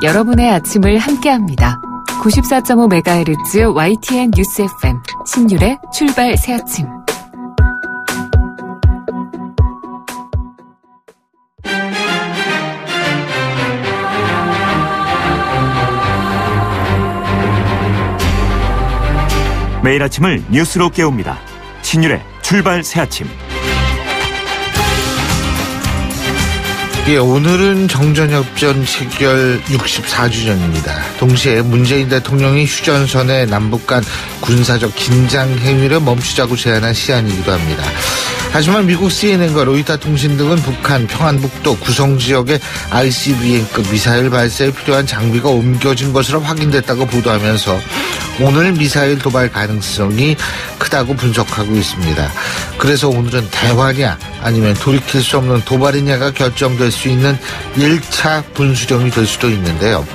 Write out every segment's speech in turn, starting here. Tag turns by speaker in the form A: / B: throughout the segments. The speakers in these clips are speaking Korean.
A: 여러분의 아침을 함께합니다. 94.5MHz YTN 뉴스 FM 신율의 출발 새아침.
B: 매일 아침을 뉴스로 깨웁니다. 신율의 출발 새아침.
C: 예, 오늘은 정전협정 체결 64주년입니다. 동시에 문재인 대통령이 휴전선에 남북 간 군사적 긴장 행위를 멈추자고 제안한 시한이기도 합니다. 하지만 미국 CNN과 로이터 통신 등은 북한 평안북도 구성 지역에 ICBM급 미사일 발사에 필요한 장비가 옮겨진 것으로 확인됐다고 보도하면서 오늘 미사일 도발 가능성이 크다고 분석하고 있습니다. 그래서 오늘은 대화냐 아니면 돌이킬 수 없는 도발이냐가 결정될 수 있는 1차 분수령이 될 수도 있는데요.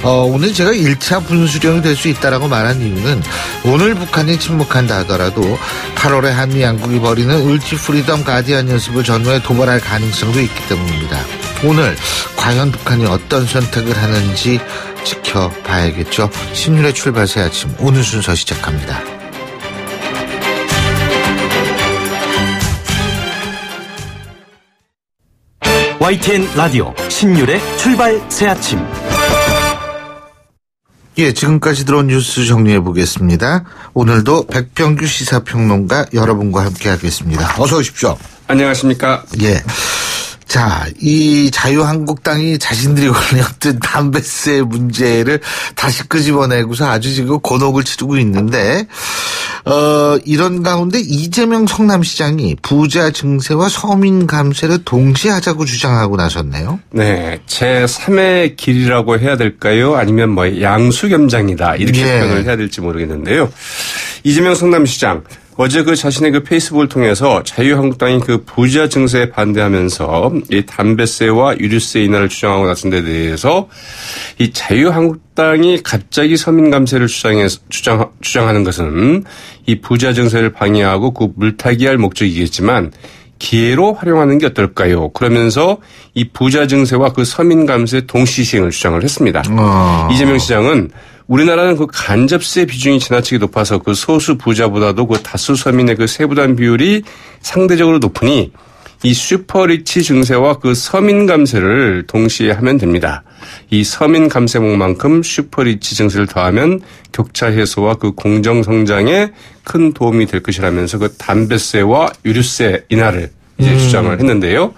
C: 오늘 제가 1차 분수령이 될 수 있다라고 말한 이유는 오늘 북한이 침묵한다 하더라도 8월에 한미 양국이 벌이는 울티 프리덤 가디언 연습을 전후에 도발할 가능성도 있기 때문입니다. 오늘 과연 북한이 어떤 선택을 하는지 지켜봐야겠죠. 신율의 출발 새 아침 오늘 순서 시작합니다.
B: YTN 라디오 신율의 출발 새 아침.
C: 예, 지금까지 들어온 뉴스 정리해 보겠습니다. 오늘도 백병규 시사평론가 여러분과 함께 하겠습니다. 어서 오십시오.
D: 안녕하십니까.
C: 예. 자, 이 자유한국당이 자신들이 걸렸던 담배세 문제를 다시 끄집어내고서 아주 지금 곤혹을 치르고 있는데, 이런 가운데 이재명 성남시장이 부자 증세와 서민 감세를 동시에 하자고 주장하고 나섰네요.
D: 네. 제3의 길이라고 해야 될까요? 아니면 뭐 양수겸장이다. 이렇게 표현을 해야 될지 모르겠는데요. 이재명 성남시장. 어제 그 자신의 그 페이스북을 통해서 자유한국당이 그 부자 증세에 반대하면서 이 담배세와 유류세 인하를 주장하고 나선 데 대해서 이 자유한국당이 갑자기 서민 감세를 주장하는 것은 이 부자 증세를 방해하고 그 물타기할 목적이겠지만 기회로 활용하는 게 어떨까요? 그러면서 이 부자 증세와 그 서민 감세 동시 시행을 주장을 했습니다. 이재명 시장은 우리나라는 그 간접세 비중이 지나치게 높아서 그 소수 부자보다도 그 다수 서민의 그 세부담 비율이 상대적으로 높으니 이 슈퍼리치 증세와 그 서민 감세를 동시에 하면 됩니다. 이 서민 감세목만큼 슈퍼리치 증세를 더하면 격차 해소와 그 공정 성장에 큰 도움이 될 것이라면서 그 담배세와 유류세 인하를 이제 주장을 했는데요.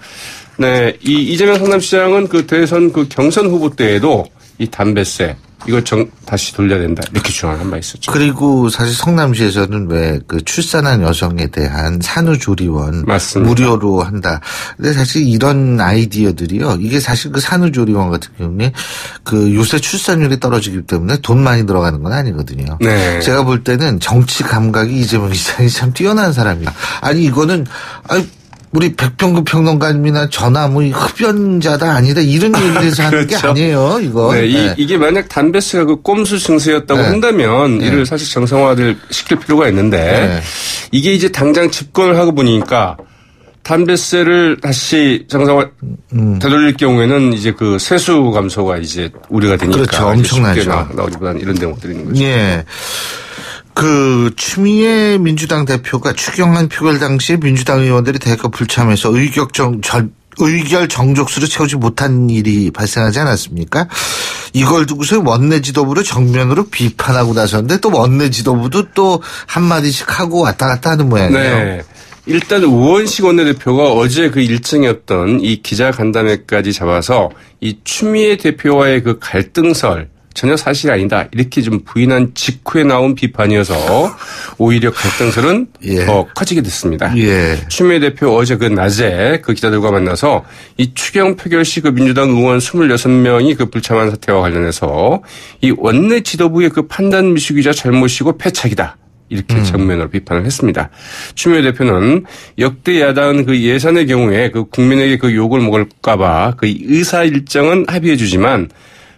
D: 네, 이 이재명 성남시장은 그 대선 그 경선 후보 때에도 이 담배세 이거 다시 돌려야 된다 이렇게 주장을 한 바 있었죠.
C: 그리고 사실 성남시에서는 왜 그 출산한 여성에 대한 산후조리원
D: 맞습니다.
C: 무료로 한다. 근데 사실 이런 아이디어들이요. 이게 사실 그 산후조리원 같은 경우에 그 요새 출산율이 떨어지기 때문에 돈 많이 들어가는 건 아니거든요.
D: 네.
C: 제가 볼 때는 정치 감각이 이재명 시장이 참 뛰어난 사람이야. 아니 이거는 우리 백병규 평론가님이나 저나 뭐 흡연자다 아니다 이런 얘기를 해서 하는
D: 그렇죠.
C: 게 아니에요. 이거.
D: 네, 이게 만약 담배세가 그 꼼수 증세였다고 한다면 이를 사실 정상화를 시킬 필요가 있는데 이게 이제 당장 집권을 하고 보니까 담배세를 다시 정상화 되돌릴 경우에는 이제 그 세수 감소가 이제 우려가 되니까
C: 그렇죠. 엄청나죠.
D: 나오기보다는 이런 대목들이 있는 거죠.
C: 예. 그 추미애 민주당 대표가 추경안 표결 당시에 민주당 의원들이 대거 불참해서 의결 정족수를 채우지 못한 일이 발생하지 않았습니까? 이걸 두고서 원내 지도부를 정면으로 비판하고 나섰는데 또 원내 지도부도 또 한마디씩 하고 왔다 갔다 하는 모양이에요.
D: 네. 일단 우원식 원내대표가 어제 그 일정이었던 이 기자간담회까지 잡아서 이 추미애 대표와의 그 갈등설 전혀 사실이 아니다. 이렇게 좀 부인한 직후에 나온 비판이어서 오히려 갈등설은 더 커지게 됐습니다. 추미애 대표 어제 그 낮에 그 기자들과 만나서 이 추경 표결 시 그 민주당 의원 26명이 그 불참한 사태와 관련해서 이 원내 지도부의 그 판단 미숙이자 잘못이고 패착이다. 이렇게 정면으로 비판을 했습니다. 추미애 대표는 역대 야당은 그 예산의 경우에 그 국민에게 그 욕을 먹을까봐 그 의사 일정은 합의해 주지만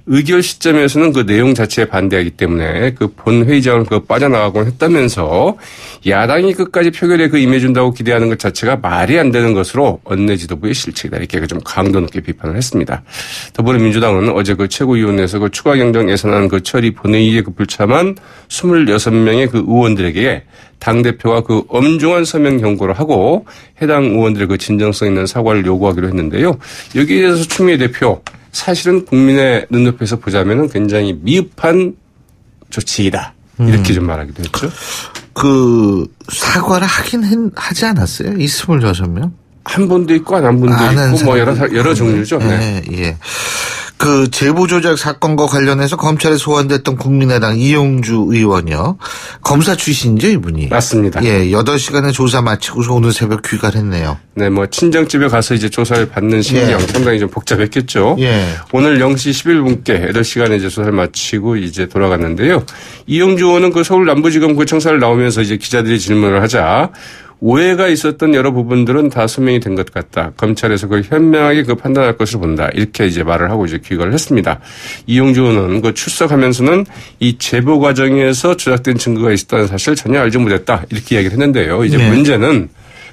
D: 의결 시점에서는 그 내용 자체에 반대하기 때문에 그 본회의장을 빠져나가곤 했다면서 야당이 끝까지 표결에 임해준다고 기대하는 것 자체가 말이 안 되는 것으로 원내 지도부의 실책이다. 이렇게 좀 강도 높게 비판을 했습니다. 더불어민주당은 어제 최고위원회에서 추가 경정 예산안 처리 본회의에 불참한 26명의 의원들에게 당대표가 엄중한 서명 경고를 하고 해당 의원들의 진정성 있는 사과를 요구하기로 했는데요. 여기에 대해서 추미애 대표 사실은 국민의 눈높이에서 보자면 굉장히 미흡한 조치이다. 이렇게 좀 말하기도 했죠.
C: 사과를 하지 않았어요? 이 26명?
D: 한 분도 있고 안 분도 있고 여러 종류죠.
C: 네. 예. 제보 조작 사건과 관련해서 검찰에 소환됐던 국민의당 이용주 의원이요. 검사 출신이죠, 이분이?
D: 맞습니다.
C: 예, 8시간의 조사 마치고서 오늘 새벽 귀가했네요.
D: 네, 친정집에 가서 이제 조사를 받는 심경 상당히 좀 복잡했겠죠.
C: 예.
D: 오늘 0시 11분께 8시간의 조사를 마치고 이제 돌아갔는데요. 이용주 의원은 서울 남부지검 청사를 나오면서 이제 기자들이 질문을 하자 오해가 있었던 여러 부분들은 다 소명이 된 것 같다. 검찰에서 현명하게 판단할 것을 본다. 이렇게 이제 말을 하고 이제 귀가를 했습니다. 이용주 의원은 출석하면서는 이 제보 과정에서 조작된 증거가 있었다는 사실 전혀 알지 못했다. 이렇게 이야기를 했는데요. 이제 문제는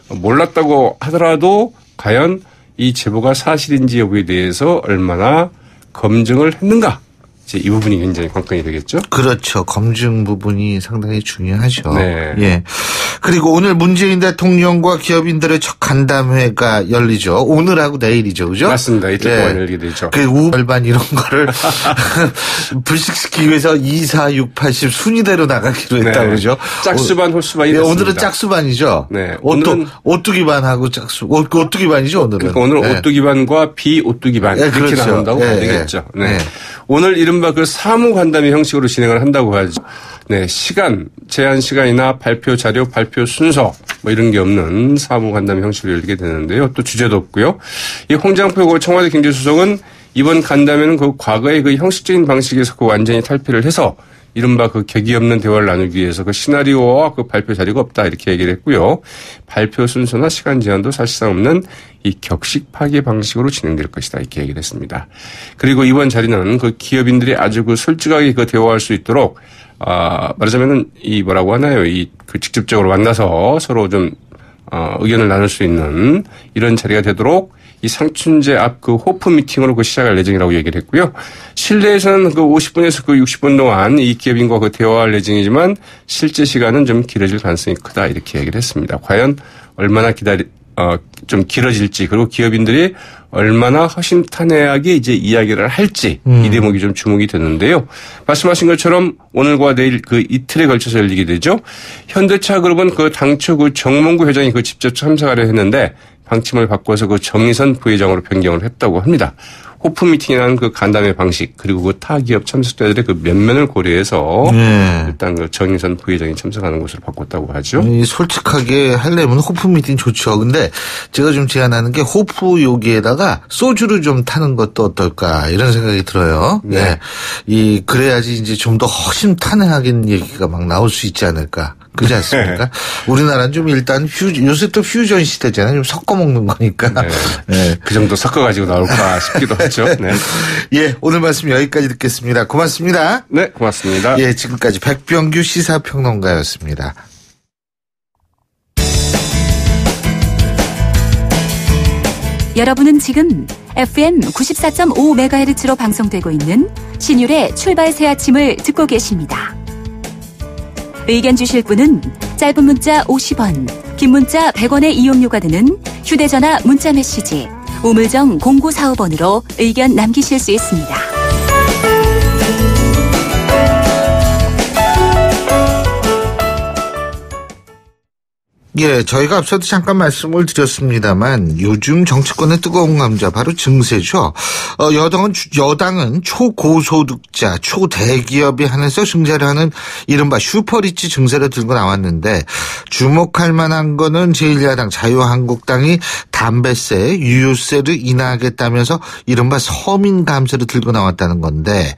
D: 몰랐다고 하더라도 과연 이 제보가 사실인지 여부에 대해서 얼마나 검증을 했는가. 이제 이 부분이 굉장히 관건이 되겠죠?
C: 그렇죠. 검증 부분이 상당히 중요하죠.
D: 네.
C: 예. 그리고 오늘 문재인 대통령과 기업인들의 첫 간담회가 열리죠. 오늘하고 내일이죠. 그죠?
D: 맞습니다. 이틀 동안 열리게 되죠.
C: 우발반 이런 거를 불식시키기 위해서 2, 4, 6, 80 순위대로 나가기로 했다 그러죠.
D: 짝수반, 홀수반이 됐습니다.
C: 오늘은 짝수반이죠.
D: 네.
C: 오뚜기반하고 오뚜기반이죠, 오늘은.
D: 그러니까 오늘 오뚜기반과 비오뚜기반 이렇게
C: 그렇죠.
D: 나온다고 봐야 되겠죠. 네. 오늘 이른바 사무 간담회 형식으로 진행을 한다고 하죠. 네, 제한 시간이나 발표 자료, 발표 순서 이런 게 없는 사무 간담회 형식으로 열리게 되는데요. 또 주제도 없고요. 이 홍장표 청와대 경제수석은 이번 간담회는 과거의 형식적인 방식에서 완전히 탈피를 해서 이른바 격이 없는 대화를 나누기 위해서 시나리오와 발표 자료가 없다 이렇게 얘기를 했고요. 발표 순서나 시간 제한도 사실상 없는 이 격식 파괴 방식으로 진행될 것이다 이렇게 얘기를 했습니다. 그리고 이번 자리는 기업인들이 아주 솔직하게 대화할 수 있도록 말하자면은 뭐라고 하나요? 직접적으로 만나서 서로 좀 의견을 나눌 수 있는 이런 자리가 되도록 이 상춘제 앞 호프 미팅으로 시작할 예정이라고 얘기를 했고요. 실내에서는 50분에서 60분 동안 이 기업인과 대화할 예정이지만 실제 시간은 좀 길어질 가능성이 크다 이렇게 얘기를 했습니다. 과연 얼마나 좀 길어질지 그리고 기업인들이 얼마나 허심탄회하게 이제 이야기를 할지 이 대목이 좀 주목이 되는데요. 말씀하신 것처럼 오늘과 내일 이틀에 걸쳐서 열리게 되죠. 현대차 그룹은 당초 정몽구 회장이 직접 참석하려 했는데 방침을 바꿔서 정의선 부회장으로 변경을 했다고 합니다. 호프 미팅이라는 간담회 방식 그리고 타 기업 참석자들의 면면을 고려해서 일단 정의선 부회장이 참석하는 것으로 바꿨다고 하죠.
C: 솔직하게 하려면 호프 미팅 좋죠. 근데 제가 좀 제안하는 게 호프 여기에다가 소주를 좀 타는 것도 어떨까 이런 생각이 들어요.
D: 네.
C: 그래야지 이제 좀 더 허심탄회하게 얘기가 막 나올 수 있지 않을까. 그렇지 않습니까? 우리나라는 좀 일단 요새 또 퓨전 시대잖아요. 좀 섞어 먹는 거니까.
D: 네. 그 정도 섞어가지고 나올까 싶기도 하죠. 네.
C: 예, 오늘 말씀 여기까지 듣겠습니다. 고맙습니다.
D: 네, 고맙습니다.
C: 예, 지금까지 백병규 시사평론가였습니다.
A: 여러분은 지금 FM 94.5MHz로 방송되고 있는 신율의 출발 새 아침을 듣고 계십니다. 의견 주실 분은 짧은 문자 50원, 긴 문자 100원의 이용료가 드는 휴대전화 문자메시지 우물정 0945번으로 의견 남기실 수 있습니다.
C: 예, 저희가 앞서도 잠깐 말씀을 드렸습니다만 요즘 정치권의 뜨거운 감자 바로 증세죠. 여당은 초고소득자, 초대기업에 한해서 증세를 하는 이른바 슈퍼리치 증세를 들고 나왔는데 주목할 만한 거는 제1야당 자유한국당이 담배세, 유효세를 인하하겠다면서 이른바 서민 감세를 들고 나왔다는 건데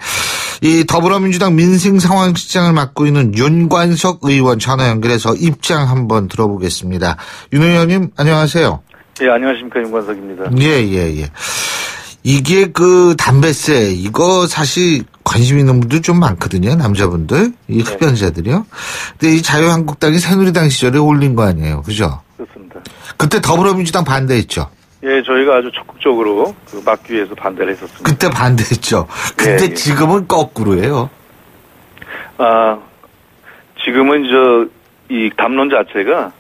C: 이 더불어민주당 민생상황실장을 맡고 있는 윤관석 의원 전화 연결해서 입장 한번 들어보겠습니다. 윤 의원님 안녕하세요.
E: 예, 안녕하십니까 윤관석입니다.
C: 예. 이게 그 담배세 이거 사실 관심 있는 분들 좀 많거든요. 남자분들 이 흡연자들이요. 근데 이 자유한국당이 새누리당 시절에 올린 거 아니에요, 그죠?
E: 그렇습니다.
C: 그때 더불어민주당 반대했죠.
E: 예, 저희가 아주 적극적으로 그 막기 위해서 반대를 했었습니다.
C: 그때 반대했죠. 근데
E: 예.
C: 지금은 거꾸로예요.
E: 지금은 이 담론 자체가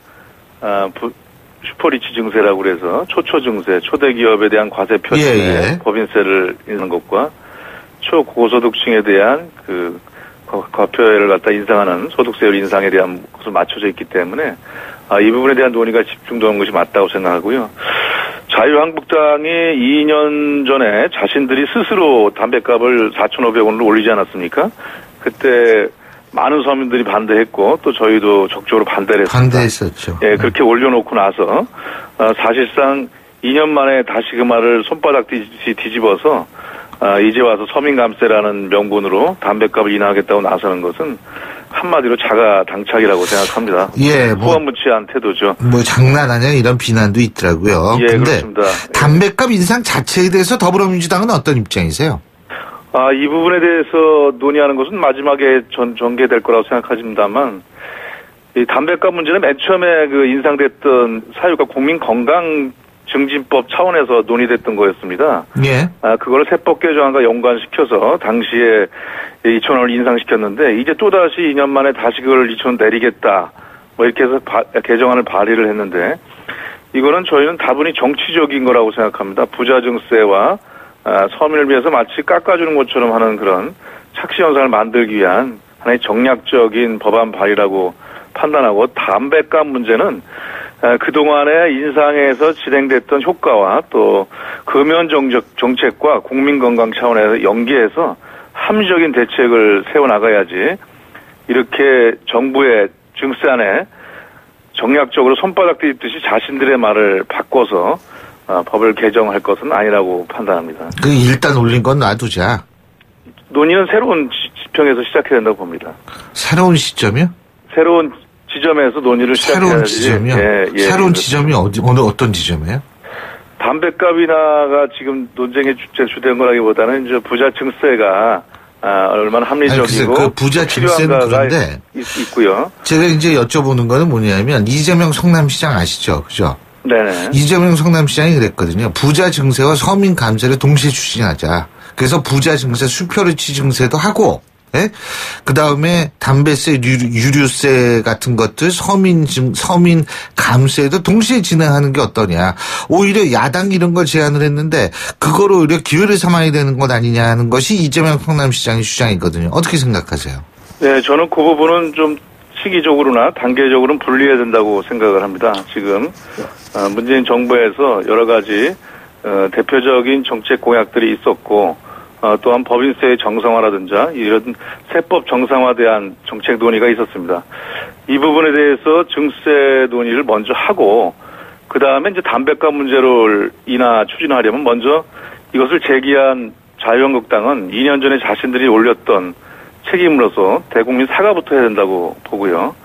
E: 슈퍼리치 증세라고 그래서 초초 증세, 초대 기업에 대한 과세 표준에 법인세를 인하는 것과 초고소득층에 대한 그 과표를 갖다 인상하는 소득세율 인상에 대한 것을 맞춰져 있기 때문에 이 부분에 대한 논의가 집중되는 것이 맞다고 생각하고요. 자유한국당이 2년 전에 자신들이 스스로 담배값을 4,500원으로 올리지 않았습니까? 그때 많은 서민들이 반대했고 또 저희도 적극적으로 반대를 했습니다.
C: 반대했었죠.
E: 예, 그렇게 올려놓고 나서 사실상 2년 만에 다시 그 말을 손바닥 뒤집어서 이제 와서 서민감세라는 명분으로 담배값을 인하하겠다고 나서는 것은 한마디로 자가당착이라고 생각합니다.
C: 예,
E: 후원무치한 태도죠.
C: 장난 아니야 이런 비난도 있더라고요.
E: 예,
C: 근데
E: 그렇습니다.
C: 담배값 인상 자체에 대해서 더불어민주당은 어떤 입장이세요?
E: 이 부분에 대해서 논의하는 것은 마지막에 전개될 거라고 생각하십니다만, 이 담배값 문제는 맨 처음에 그 인상됐던 사유가 국민건강증진법 차원에서 논의됐던 거였습니다.
C: 예.
E: 그걸 세법 개정안과 연관시켜서 당시에 2,000원을 인상시켰는데, 이제 또다시 2년 만에 다시 그걸 2,000원 내리겠다. 이렇게 해서 개정안을 발의를 했는데, 이거는 저희는 다분히 정치적인 거라고 생각합니다. 부자 증세와 서민을 위해서 마치 깎아주는 것처럼 하는 그런 착시 현상을 만들기 위한 하나의 정략적인 법안 발의라고 판단하고, 담배값 문제는 그동안의 인상에서 진행됐던 효과와 또 금연 정책과 국민건강 차원에서 연계해서 합리적인 대책을 세워나가야지, 이렇게 정부의 증세안에 정략적으로 손바닥 뒤집듯이 자신들의 말을 바꿔서 법을 개정할 것은 아니라고 판단합니다.
C: 일단 올린 건 놔두자.
E: 논의는 새로운 지평에서 시작해야 된다고 봅니다.
C: 새로운 시점이요?
E: 새로운 지점에서 논의를 시작해야지.
C: 새로운 지점이요?
E: 예,
C: 새로운 지점이 어떤 지점이에요?
E: 담배값 인하가 지금 논쟁의 주된 거라기보다는 이제 부자 증세가 얼마나 합리적이고
C: 그 부자 증세는 그런데
E: 있고요.
C: 제가 이제 여쭤보는 거는 뭐냐면 이재명 성남시장 아시죠? 그죠?
E: 네네.
C: 이재명 성남시장이 그랬거든요. 부자 증세와 서민 감세를 동시에 추진하자. 그래서 부자 증세, 슈퍼리치 증세도 하고, 예? 그 다음에 담배세, 유류세 같은 것들, 서민 감세도 동시에 진행하는 게 어떠냐. 오히려 야당이 이런 걸 제안을 했는데, 그거를 오히려 기회를 삼아야 되는 것 아니냐 하는 것이 이재명 성남시장의 주장이거든요. 어떻게 생각하세요?
E: 네, 저는 그 부분은 좀 시기적으로나 단계적으로는 분리해야 된다고 생각을 합니다. 지금 문재인 정부에서 여러 가지 대표적인 정책 공약들이 있었고, 또한 법인세의 정상화라든지 이런 세법 정상화에 대한 정책 논의가 있었습니다. 이 부분에 대해서 증세 논의를 먼저 하고, 그 다음에 이제 담배값 문제를 추진하려면 먼저 이것을 제기한 자유한국당은 2년 전에 자신들이 올렸던 책임으로서 대국민 사과부터 해야 된다고 보고요.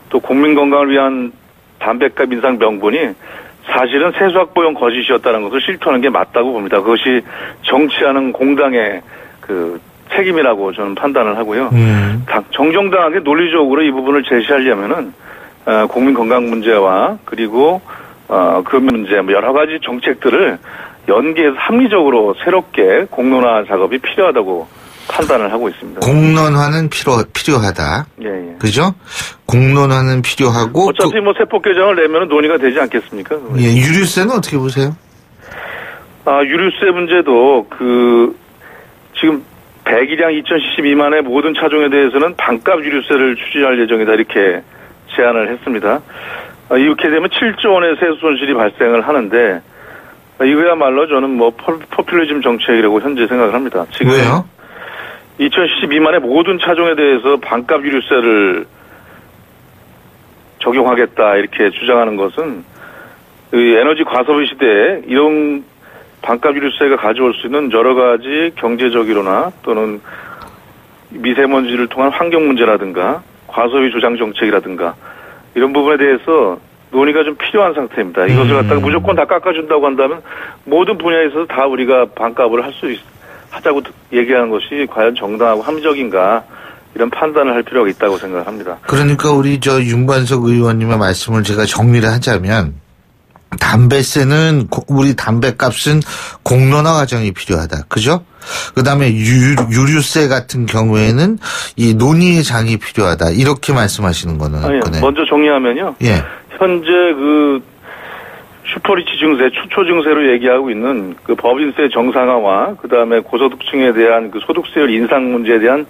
E: 또 국민 건강을 위한 담배값 인상 명분이 사실은 세수확보용 거짓이었다는 것을 실토하는 게 맞다고 봅니다. 그것이 정치하는 공당의 그 책임이라고 저는 판단을 하고요. 정정당하게 논리적으로 이 부분을 제시하려면은 국민 건강 문제와 그리고 그 문제 여러 가지 정책들을 연계해서 합리적으로 새롭게 공론화 작업이 필요하다고 판단을 하고 있습니다.
C: 공론화는 필요하다.
E: 예.
C: 그죠? 공론화는 필요하고.
E: 어차피 세법 개정을 내면 논의가 되지 않겠습니까?
C: 예, 유류세는 어떻게 보세요?
E: 유류세 문제도 지금 배기량 2,000cc 미만의 모든 차종에 대해서는 반값 유류세를 추진할 예정이다 이렇게 제안을 했습니다. 이렇게 되면 7조 원의 세수 손실이 발생을 하는데 이거야말로 저는 포퓰리즘 정책이라고 현재 생각을 합니다. 지금
C: 왜요?
E: 2,000cc 미만의 모든 차종에 대해서 반값 유류세를 적용하겠다 이렇게 주장하는 것은 에너지 과소비 시대에 이런 반값 유류세가 가져올 수 있는 여러 가지 경제적이로나 또는 미세먼지를 통한 환경 문제라든가 과소비 조장 정책이라든가 이런 부분에 대해서 논의가 좀 필요한 상태입니다. 이것을 갖다가 무조건 다 깎아준다고 한다면 모든 분야에서 다 우리가 반값을 하자고 얘기하는 것이 과연 정당하고 합리적인가 이런 판단을 할 필요가 있다고 생각합니다.
C: 그러니까 우리 윤관석 의원님의 말씀을 제가 정리를 하자면 담배세는 우리 담배값은 공론화 과정이 필요하다. 그죠? 그다음에 유류세 같은 경우에는 이 논의의 장이 필요하다. 이렇게 말씀하시는 거는.
E: 아니, 먼저 정리하면요.
C: 예.
E: 현재 그 슈퍼리치 증세, 추초 증세로 얘기하고 있는 그 법인세 정상화와 그다음에 고소득층에 대한 그 소득세율 인상 문제에 대한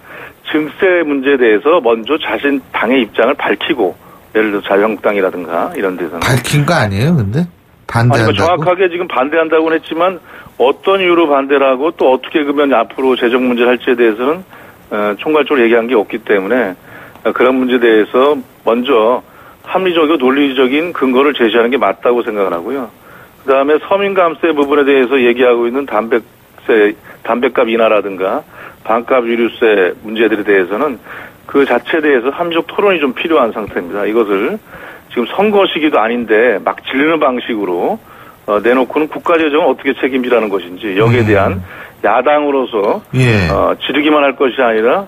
E: 증세 문제에 대해서 먼저 자신 당의 입장을 밝히고 예를 들어 자유한국당이라든가 이런 데서는
C: 밝힌 거 아니에요, 근데? 반대한다고?
E: 아니, 정확하게 지금 반대한다고는 했지만 어떤 이유로 반대를 하고 또 어떻게 그러면 앞으로 재정 문제를 할지에 대해서는 총괄적으로 얘기한 게 없기 때문에 그런 문제에 대해서 먼저 합리적이고 논리적인 근거를 제시하는 게 맞다고 생각을 하고요. 그다음에 서민감세 부분에 대해서 얘기하고 있는 담배값 인하라든가 반값 유류세 문제들에 대해서는 그 자체에 대해서 합리적 토론이 좀 필요한 상태입니다. 이것을 지금 선거 시기도 아닌데 막 지르는 방식으로 내놓고는 국가재정을 어떻게 책임지라는 것인지 여기에 대한 야당으로서
C: 예.
E: 지르기만 할 것이 아니라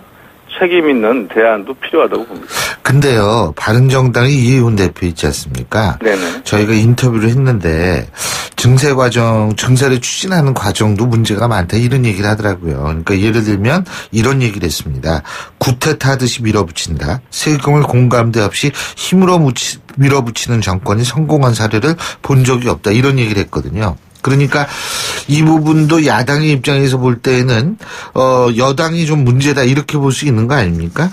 E: 책임 있는 대안도 필요하다고 봅니다.
C: 근데요, 바른정당의 이해훈 대표 있지 않습니까?
E: 네네.
C: 저희가 인터뷰를 했는데 증세를 추진하는 과정도 문제가 많다 이런 얘기를 하더라고요. 그러니까 예를 들면 이런 얘기를 했습니다. 구태타듯이 밀어붙인다. 세금을 공감대 없이 힘으로 밀어붙이는 정권이 성공한 사례를 본 적이 없다 이런 얘기를 했거든요. 그러니까 이 부분도 야당의 입장에서 볼 때는 여당이 좀 문제다 이렇게 볼 수 있는 거 아닙니까?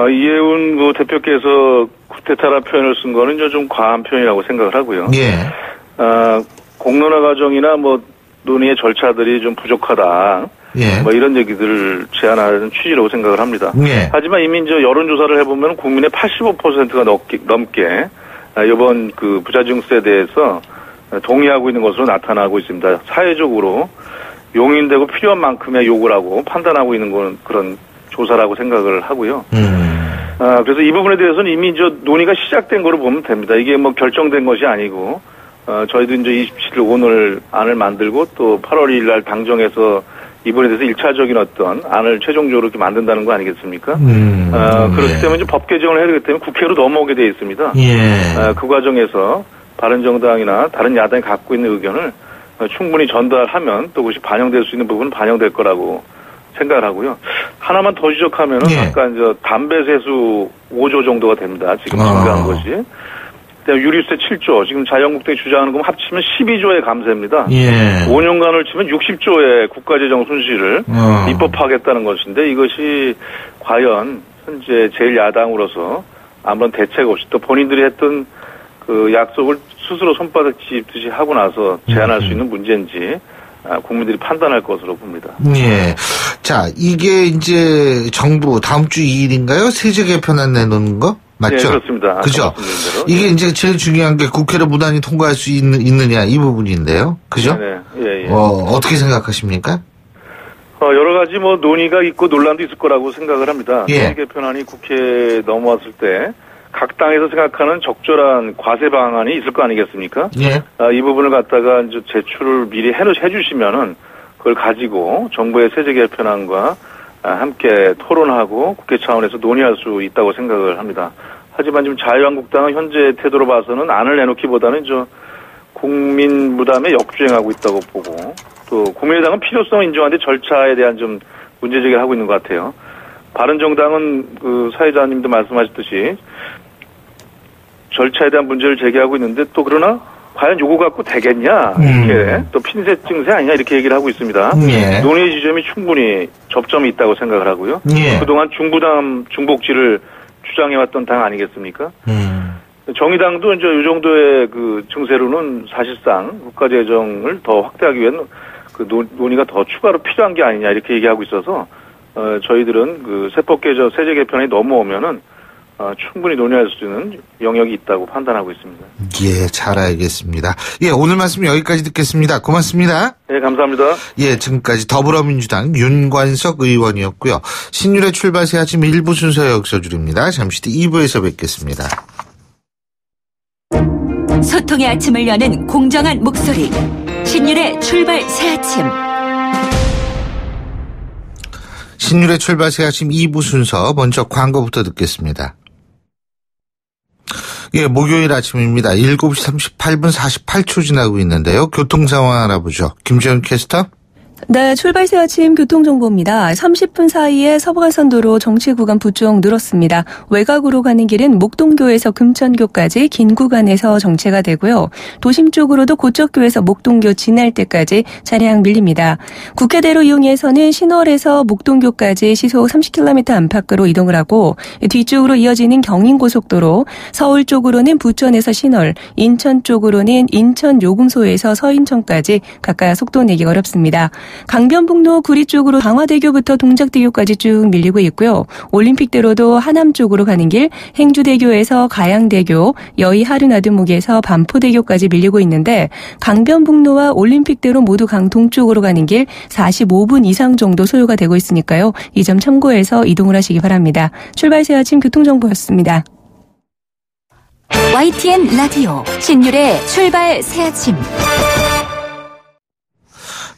E: 이해훈 대표께서 구태타라 표현을 쓴 거는 좀 과한 표현이라고 생각을 하고요.
C: 예.
E: 공론화 과정이나 논의의 절차들이 좀 부족하다.
C: 예.
E: 이런 얘기들을 제안하는 취지라고 생각을 합니다.
C: 예.
E: 하지만 이미 여론조사를 해보면 국민의 85%가 넘게 이번 그 부자증세에 대해서 동의하고 있는 것으로 나타나고 있습니다. 사회적으로 용인되고 필요한 만큼의 요구를 하고 판단하고 있는 건 그런 조사라고 생각을 하고요. 그래서 이 부분에 대해서는 이미 논의가 시작된 거로 보면 됩니다. 이게 결정된 것이 아니고, 저희도 이제 27일 오늘 안을 만들고 또 8월 2일 날 당정에서 이번에 대해서 1차적인 어떤 안을 최종적으로 이렇게 만든다는 거 아니겠습니까? 그렇기
C: 예.
E: 때문에 이제 법 개정을 해야 되기 때문에 국회로 넘어오게 되어 있습니다.
C: 예.
E: 그 과정에서 바른정당이나 다른 야당이 갖고 있는 의견을 충분히 전달하면 또 그것이 반영될 수 있는 부분은 반영될 거라고 생각을 하고요. 하나만 더 지적하면은
C: 예.
E: 아까 담배 세수 5조 정도가 됩니다. 지금 증가한 것이. 유류세 7조, 지금 자유한국당이 주장하는 건 합치면 12조의 감세입니다.
C: 예.
E: 5년간을 치면 60조의 국가재정 손실을 입법하겠다는 것인데 이것이 과연 현재 제1야당으로서 아무런 대책 없이 또 본인들이 했던 그 약속을 스스로 손바닥 짚듯이 하고 나서 제안할 수 있는 문제인지 국민들이 판단할 것으로 봅니다.
C: 예. 자, 이게 이제 정부 다음 주 2일인가요? 세제 개편안 내놓는 거? 맞죠?
E: 네, 그렇습니다.
C: 그죠? 이게 이제 제일 중요한 게 국회를 무난히 통과할 수 있느냐 이 부분인데요. 그죠?
E: 네, 예.
C: 어떻게 생각하십니까?
E: 여러 가지 논의가 있고 논란도 있을 거라고 생각을 합니다.
C: 예.
E: 세제 개편안이 국회에 넘어왔을 때 각 당에서 생각하는 적절한 과세 방안이 있을 거 아니겠습니까?
C: 예.
E: 이 부분을 갖다가 이제 제출을 미리 해주시면은 그걸 가지고 정부의 세제 개편안과 함께 토론하고 국회 차원에서 논의할 수 있다고 생각을 합니다. 하지만 지금 자유한국당은 현재 태도로 봐서는 안을 내놓기보다는 국민 부담에 역주행하고 있다고 보고 또 국민의당은 필요성을 인정하는데 절차에 대한 좀 문제 제기를 하고 있는 것 같아요. 바른정당은 그 사회자님도 말씀하셨듯이 절차에 대한 문제를 제기하고 있는데 또 그러나 과연 요거 갖고 되겠냐 이렇게 또 핀셋 증세 아니냐 이렇게 얘기를 하고 있습니다.
C: 예.
E: 논의 지점이 충분히 접점이 있다고 생각을 하고요.
C: 예.
E: 그동안 중부담 중복지를 주장해왔던 당 아니겠습니까? 정의당도 이제 이 정도의 그 증세로는 사실상 국가재정을 더 확대하기 위한 그 논의가 더 추가로 필요한 게 아니냐 이렇게 얘기하고 있어서 저희들은 그 세법 개정 세제 개편이 넘어오면은 충분히 논의할 수 있는 영역이 있다고 판단하고 있습니다.
C: 예, 잘 알겠습니다. 예, 오늘 말씀 여기까지 듣겠습니다. 고맙습니다.
E: 네, 감사합니다.
C: 예, 지금까지 더불어민주당 윤관석 의원이었고요. 신율의 출발새 아침 1부 순서 여기서 줄입니다. 잠시 뒤 2부에서 뵙겠습니다.
A: 소통의 아침을 여는 공정한 목소리. 신율의 출발 새아침.
C: 신율의 출발 새아침 2부 순서 먼저 광고부터 듣겠습니다. 예, 목요일 아침입니다. 7시 38분 48초 지나고 있는데요. 교통 상황 알아보죠. 김재현 캐스터.
F: 네, 출발 새 아침 교통정보입니다. 30분 사이에 서부간선도로 정체 구간 부쩍 늘었습니다. 외곽으로 가는 길은 목동교에서 금천교까지 긴 구간에서 정체가 되고요. 도심 쪽으로도 고척교에서 목동교 지날 때까지 차량 밀립니다. 국회대로 이용해서는 신월에서 목동교까지 시속 30km 안팎으로 이동을 하고 뒤쪽으로 이어지는 경인고속도로, 서울 쪽으로는 부천에서 신월, 인천 쪽으로는 인천 요금소에서 서인천까지 각각 속도 내기 어렵습니다. 강변북로 구리 쪽으로 강화대교부터 동작대교까지 쭉 밀리고 있고요. 올림픽대로도 하남 쪽으로 가는 길 행주대교에서 가양대교, 여의 하르나드목에서 반포대교까지 밀리고 있는데 강변북로와 올림픽대로 모두 강동쪽으로 가는 길 45분 이상 정도 소요가 되고 있으니까요. 이 점 참고해서 이동을 하시기 바랍니다. 출발 새 아침 교통정보였습니다.
A: YTN 라디오 신율의 출발 새아침.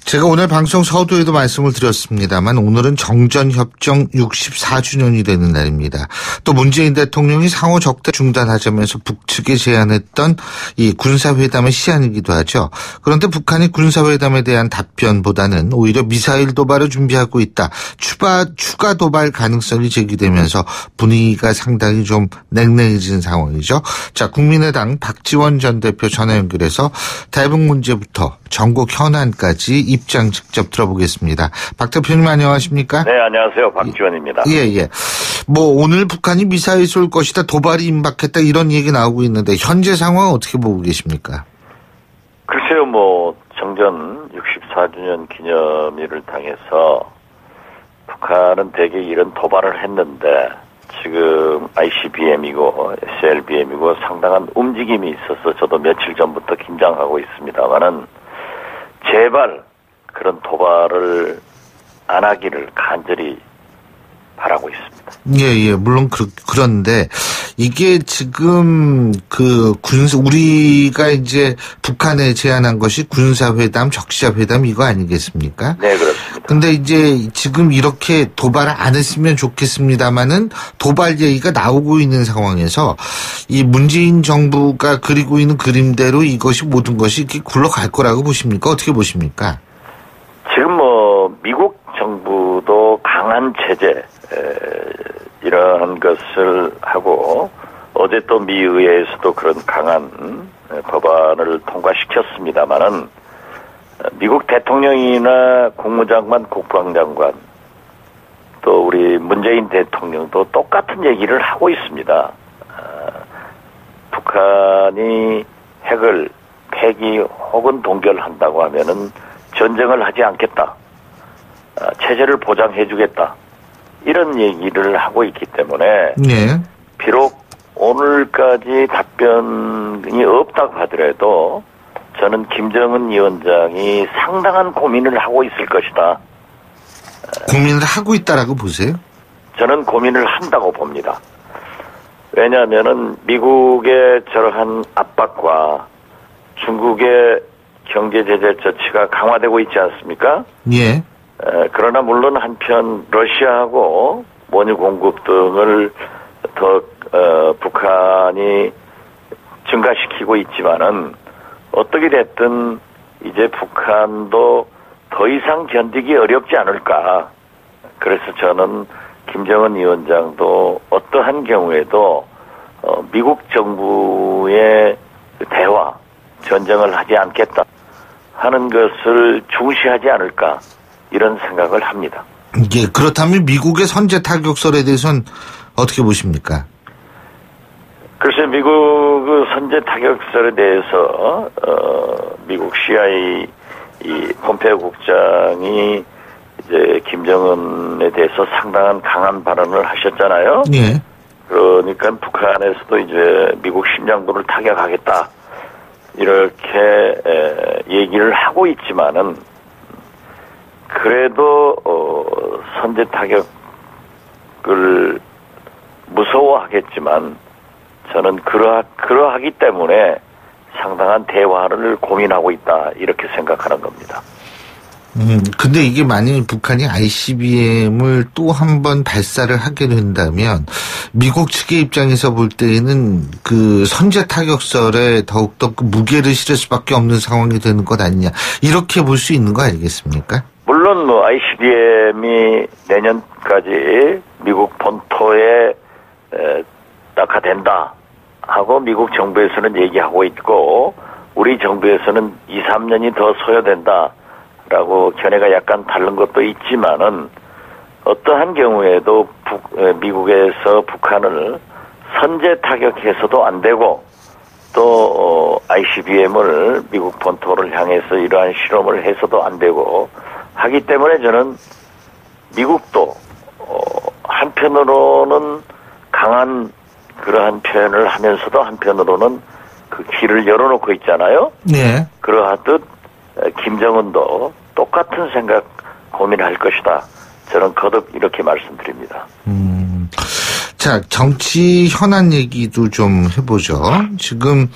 C: 제가 오늘 방송 서두에도 말씀을 드렸습니다만 오늘은 정전협정 64주년이 되는 날입니다. 또 문재인 대통령이 상호 적대 중단하자면서 북측에 제안했던 이 군사회담의 시한이기도 하죠. 그런데 북한이 군사회담에 대한 답변보다는 오히려 미사일 도발을 준비하고 있다. 추가 도발 가능성이 제기되면서 분위기가 상당히 좀 냉랭해진 상황이죠. 자, 국민의당 박지원 전 대표 전화 연결해서 대북 문제부터 전국 현안까지 입장 직접 들어보겠습니다. 박 대표님 안녕하십니까?
G: 네, 안녕하세요. 박지원입니다.
C: 예. 오늘 북한이 미사일 쏠 것이다, 도발이 임박했다 이런 얘기 나오고 있는데 현재 상황 어떻게 보고 계십니까?
G: 글쎄요, 정전 64주년 기념일을 당해서 북한은 대개 이런 도발을 했는데 지금 ICBM이고 SLBM이고 상당한 움직임이 있어서 저도 며칠 전부터 긴장하고 있습니다만은 제발 그런 도발을 안 하기를 간절히 바라고 있습니다.
C: 예. 물론 그런데 이게 지금 우리가 이제 북한에 제안한 것이 군사회담, 적시자회담 이거 아니겠습니까?
G: 네, 그렇습니다.
C: 근데 이제 지금 이렇게 도발을 안 했으면 좋겠습니다만은 도발 얘기가 나오고 있는 상황에서 이 문재인 정부가 그리고 있는 그림대로 이것이 모든 것이 이렇게 굴러갈 거라고 보십니까? 어떻게 보십니까?
G: 지금 미국 정부도 강한 제재 이러한 것을 하고 어제 또 미 의회에서도 그런 강한 법안을 통과시켰습니다마는 미국 대통령이나 국무장관, 국방장관 또 우리 문재인 대통령도 똑같은 얘기를 하고 있습니다. 북한이 핵을 폐기 혹은 동결한다고 하면은 전쟁을 하지 않겠다. 체제를 보장해주겠다. 이런 얘기를 하고 있기 때문에
C: 네.
G: 비록 오늘까지 답변이 없다고 하더라도 저는 김정은 위원장이 상당한 고민을 하고 있을 것이다.
C: 고민을 하고 있다라고 보세요?
G: 저는 고민을 한다고 봅니다. 왜냐하면은 미국의 저러한 압박과 중국의 경제 제재 조치가 강화되고 있지 않습니까?
C: 예.
G: 그러나 물론 한편 러시아하고 원유 공급 등을 더 북한이 증가시키고 있지만은 어떻게 됐든 이제 북한도 더 이상 견디기 어렵지 않을까. 그래서 저는 김정은 위원장도 어떠한 경우에도 미국 정부의 대화, 전쟁을 하지 않겠다 하는 것을 중시하지 않을까 이런 생각을 합니다.
C: 예, 그렇다면 미국의 선제 타격설에 대해서는 어떻게 보십니까?
G: 글쎄 미국 그 선제 타격설에 대해서 미국 CIA 이 폼페이오 국장이 이제 김정은에 대해서 상당한 강한 발언을 하셨잖아요.
C: 예.
G: 그러니까 북한에서도 이제 미국 심장부를 타격하겠다 이렇게 얘기를 하고 있지만은 그래도 선제 타격을 무서워하겠지만 저는 그러하기 때문에 상당한 대화를 고민하고 있다 이렇게 생각하는 겁니다.
C: 근데 이게 만약에 북한이 ICBM을 또 한 번 발사를 하게 된다면 미국 측의 입장에서 볼 때에는 그 선제 타격설에 더욱더 그 무게를 실을 수밖에 없는 상황이 되는 것 아니냐 이렇게 볼 수 있는 거 아니겠습니까?
G: 물론 뭐 ICBM이 내년까지 미국 본토에 낙하된다 하고 미국 정부에서는 얘기하고 있고 우리 정부에서는 2, 3년이 더 소요된다 라고 견해가 약간 다른 것도 있지만은 어떠한 경우에도 미국에서 북한을 선제 타격해서도 안 되고 또 ICBM을 미국 본토를 향해서 이러한 실험을 해서도 안 되고 하기 때문에 저는 미국도 한편으로는 강한 그러한 표현을 하면서도 한편으로는 그 길을 열어놓고 있잖아요.
C: 네.
G: 그러하듯 김정은도 똑같은 생각 고민할 것이다. 저는 거듭 이렇게 말씀드립니다.
C: 자, 정치 현안 얘기도 좀 해보죠. 지금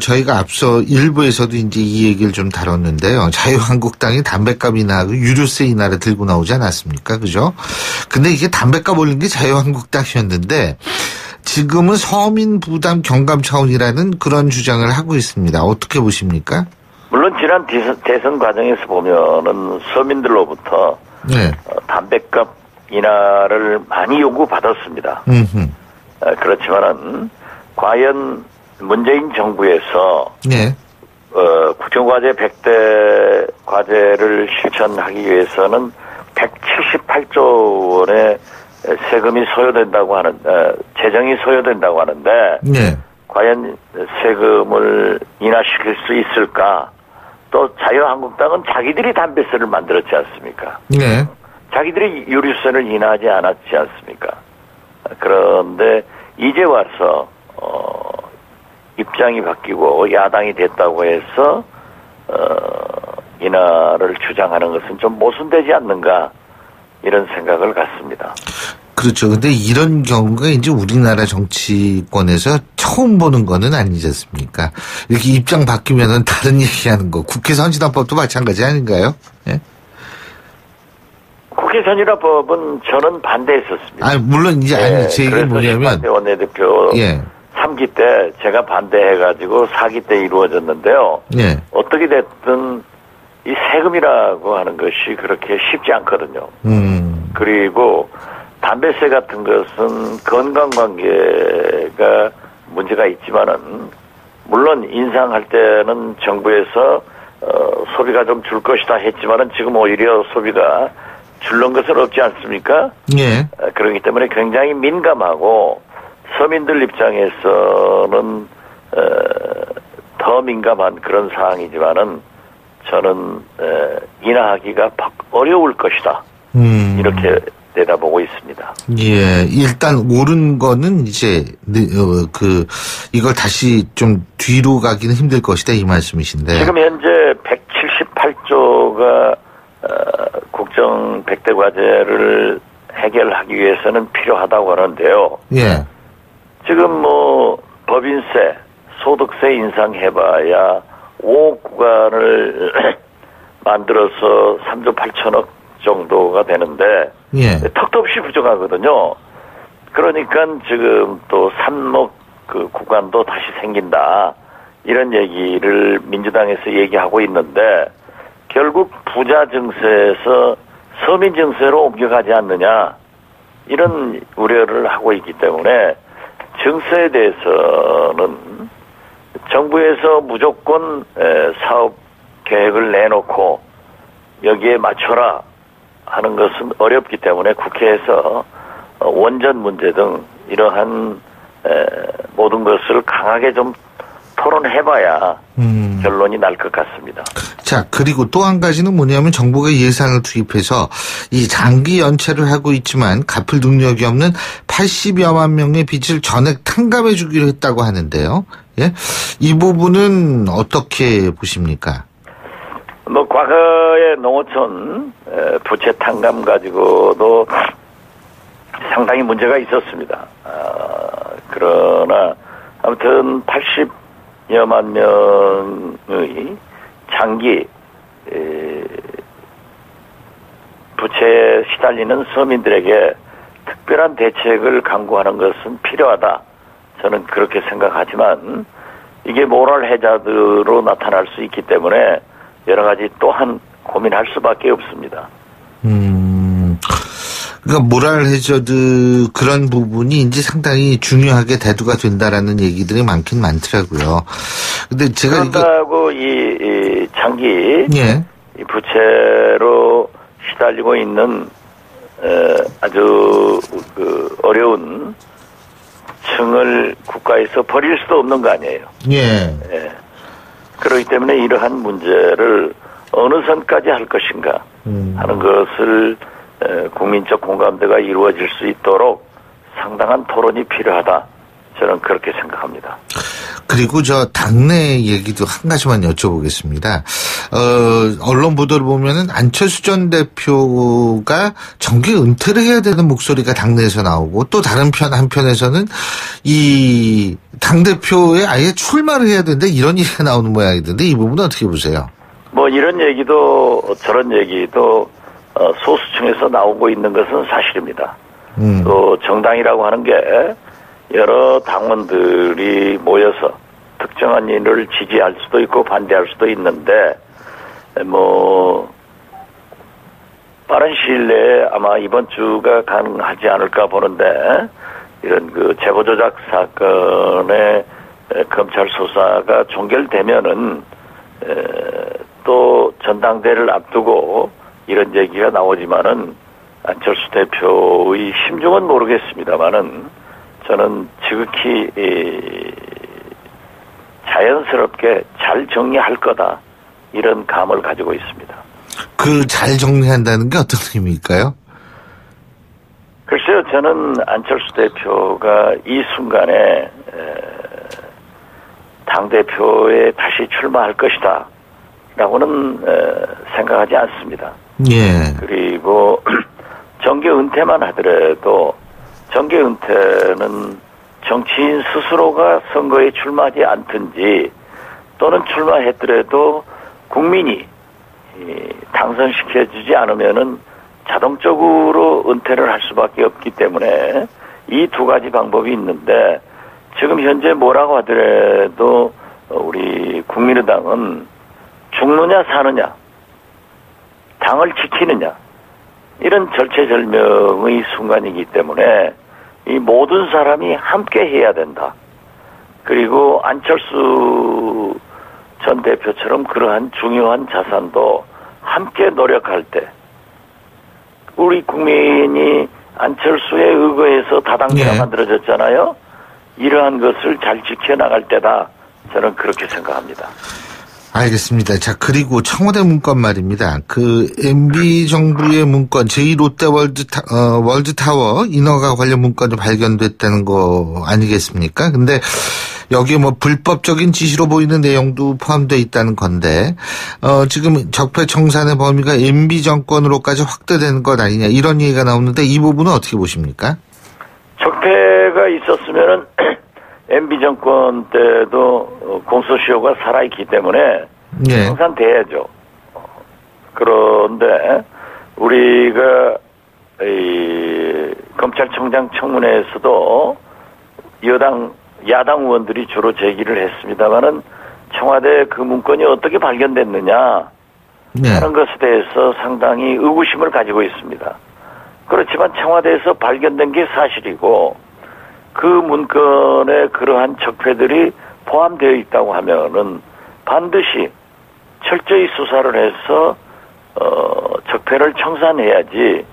C: 저희가 앞서 일부에서도 이제 이 얘기를 좀 다뤘는데요. 자유한국당이 담뱃값 인하하고 유류세 인하를 들고 나오지 않았습니까? 그죠? 근데 이게 담뱃값 올린 게 자유한국당이었는데 지금은 서민 부담 경감 차원이라는 그런 주장을 하고 있습니다. 어떻게 보십니까?
G: 물론 지난 대선 과정에서 보면은 서민들로부터
C: 네.
G: 담뱃값 인하를 많이 요구받았습니다. 그렇지만은 과연 문재인 정부에서
C: 네.
G: 국정과제 100대 과제를 실천하기 위해서는 178조 원의 세금이 소요된다고 하는 재정이 소요된다고 하는데
C: 네.
G: 과연 세금을 인하시킬 수 있을까? 또 자유한국당은 자기들이 담배세를 만들었지 않습니까?
C: 네.
G: 자기들이 유류세를 인하하지 않았지 않습니까? 그런데 이제 와서 입장이 바뀌고 야당이 됐다고 해서 인하를 주장하는 것은 좀 모순되지 않는가 이런 생각을 갖습니다.
C: 그렇죠. 근데 이런 경우가 이제 우리나라 정치권에서 처음 보는 거는 아니지 않습니까? 이렇게 입장 바뀌면은 다른 얘기하는 거. 국회 선진화법도 마찬가지 아닌가요? 예?
G: 국회 선진화법은 저는 반대했었습니다.
C: 아, 물론 이제 아니 제 얘기는 뭐냐면
G: 원내대표 3기 때 제가 반대해가지고 4기 때 이루어졌는데요.
C: 예.
G: 어떻게 됐든 이 세금이라고 하는 것이 그렇게 쉽지 않거든요. 그리고 담배세 같은 것은 건강관계가 문제가 있지만은 물론 인상할 때는 정부에서 소비가 좀 줄 것이다 했지만은 지금 오히려 소비가 줄는 것은 없지 않습니까?
C: 예.
G: 그렇기 때문에 굉장히 민감하고 서민들 입장에서는 더 민감한 그런 사항이지만은 저는 인하하기가 어려울 것이다. 이렇게 내다보고 있습니다.
C: 예, 일단 오른 거는 이제 이걸 다시 좀 뒤로 가기는 힘들 것이다 이 말씀이신데.
G: 지금 현재 178조가 국정 100대 과제를 해결하기 위해서는 필요하다고 하는데요.
C: 예.
G: 지금 뭐 법인세, 소득세 인상해봐야 5억 구간을 만들어서 3조 8천억 정도가 되는데
C: 예.
G: 턱도 없이 부족하거든요. 그러니까 지금 또 3억 그 구간도 다시 생긴다. 이런 얘기를 민주당에서 얘기하고 있는데 결국 부자 증세에서 서민 증세로 옮겨가지 않느냐 이런 우려를 하고 있기 때문에 증세에 대해서는 정부에서 무조건 사업 계획을 내놓고 여기에 맞춰라 하는 것은 어렵기 때문에 국회에서 원전 문제 등 이러한 모든 것을 강하게 좀 토론해봐야 결론이 날 것 같습니다.
C: 자, 그리고 또 한 가지는 뭐냐면 정부가 예산을 투입해서 이 장기 연체를 하고 있지만 갚을 능력이 없는 80여만 명의 빚을 전액 탕감해 주기로 했다고 하는데요. 예? 이 부분은 어떻게 보십니까?
G: 뭐 과거의 농어촌 부채 탕감 가지고도 상당히 문제가 있었습니다. 그러나 아무튼 여만 명의 장기 부채에 시달리는 서민들에게 특별한 대책을 강구하는 것은 필요하다. 저는 그렇게 생각하지만 이게 모랄 해저드로 나타날 수 있기 때문에 여러 가지 또한 고민할 수밖에 없습니다.
C: 그러니까 모랄 해저드 그런 부분이 이제 상당히 중요하게 대두가 된다라는 얘기들이 많긴 많더라고요. 근데 제가
G: 그런다고 이 장기
C: 예.
G: 이 부채로 시달리고 있는 아주 어려운 층을 국가에서 버릴 수도 없는 거 아니에요.
C: 예.
G: 예. 그렇기 때문에 이러한 문제를 어느 선까지 할 것인가 하는 것을 국민적 공감대가 이루어질 수 있도록 상당한 토론이 필요하다. 저는 그렇게 생각합니다.
C: 그리고 저 당내 얘기도 한 가지만 여쭤보겠습니다. 언론 보도를 보면은 안철수 전 대표가 정계 은퇴를 해야 되는 목소리가 당내에서 나오고 또 다른 한편에서는 이 당대표에 아예 출마를 해야 되는데 이런 얘기가 나오는 모양이던데 이 부분은 어떻게 보세요?
G: 뭐 이런 얘기도 저런 얘기도 소수층에서 나오고 있는 것은 사실입니다. 또 정당이라고 하는 게 여러 당원들이 모여서 특정한 인을 지지할 수도 있고 반대할 수도 있는데 뭐 빠른 시일 내에 아마 이번 주가 가능하지 않을까 보는데 이런 그 제보 조작 사건의 검찰 수사가 종결되면은 또 전당대회를 앞두고 이런 얘기가 나오지만은 안철수 대표의 심중은 모르겠습니다만은 저는 지극히 자연스럽게 잘 정리할 거다 이런 감을 가지고 있습니다.
C: 그 잘 정리한다는 게 어떤 의미일까요?
G: 글쎄요, 저는 안철수 대표가 이 순간에 당대표에 다시 출마할 것이다 라고는 생각하지 않습니다.
C: 예.
G: 그리고 정계 은퇴만 하더라도 정계 은퇴는 정치인 스스로가 선거에 출마하지 않든지 또는 출마했더라도 국민이 당선시켜주지 않으면은 자동적으로 은퇴를 할 수밖에 없기 때문에 이 두 가지 방법이 있는데 지금 현재 뭐라고 하더라도 우리 국민의당은 죽느냐 사느냐 당을 지키느냐 이런 절체절명의 순간이기 때문에 이 모든 사람이 함께 해야 된다. 그리고 안철수 전 대표처럼 그러한 중요한 자산도 함께 노력할 때 우리 국민이 안철수에 의거해서 다당제가
C: 예.
G: 만들어졌잖아요. 이러한 것을 잘 지켜나갈 때다. 저는 그렇게 생각합니다.
C: 알겠습니다. 자, 그리고 청와대 문건 말입니다. 그 MB 정부의 문건 제2롯데 월드타워 인허가 관련 문건이 발견됐다는 거 아니겠습니까? 근데 여기에 뭐 불법적인 지시로 보이는 내용도 포함되어 있다는 건데 지금 적폐 청산의 범위가 MB 정권으로까지 확대되는 것 아니냐 이런 얘기가 나오는데 이 부분은 어떻게 보십니까?
G: 적폐가 있었으면은 MB 정권 때도 공소시효가 살아있기 때문에
C: 예.
G: 청산돼야죠. 그런데 우리가 이 검찰청장 청문회에서도 야당 의원들이 주로 제기를 했습니다마는 청와대 그 문건이 어떻게 발견됐느냐
C: 예.
G: 하는 것에 대해서 상당히 의구심을 가지고 있습니다. 그렇지만 청와대에서 발견된 게 사실이고 그 문건에 그러한 적폐들이 포함되어 있다고 하면은 반드시 철저히 수사를 해서 적폐를 청산해야지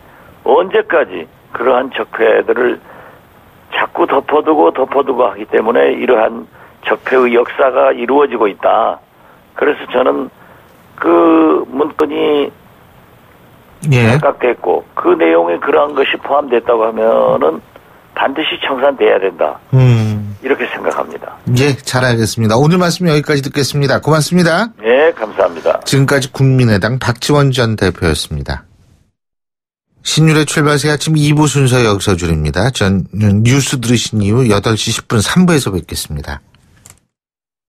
G: 언제까지 그러한 적폐들을 자꾸 덮어두고 하기 때문에 이러한 적폐의 역사가 이루어지고 있다. 그래서 저는 그 문건이
C: 예.
G: 발각됐고 그 내용에 그러한 것이 포함됐다고 하면은 반드시 청산돼야 된다. 이렇게 생각합니다.
C: 예, 잘 알겠습니다. 오늘 말씀 여기까지 듣겠습니다. 고맙습니다.
G: 네, 감사합니다.
C: 지금까지 국민의당 박지원 전 대표였습니다. 신율의 출발새 아침 2부 순서 여기서 줄입니다. 전 뉴스 들으신 이후 8시 10분 3부에서 뵙겠습니다.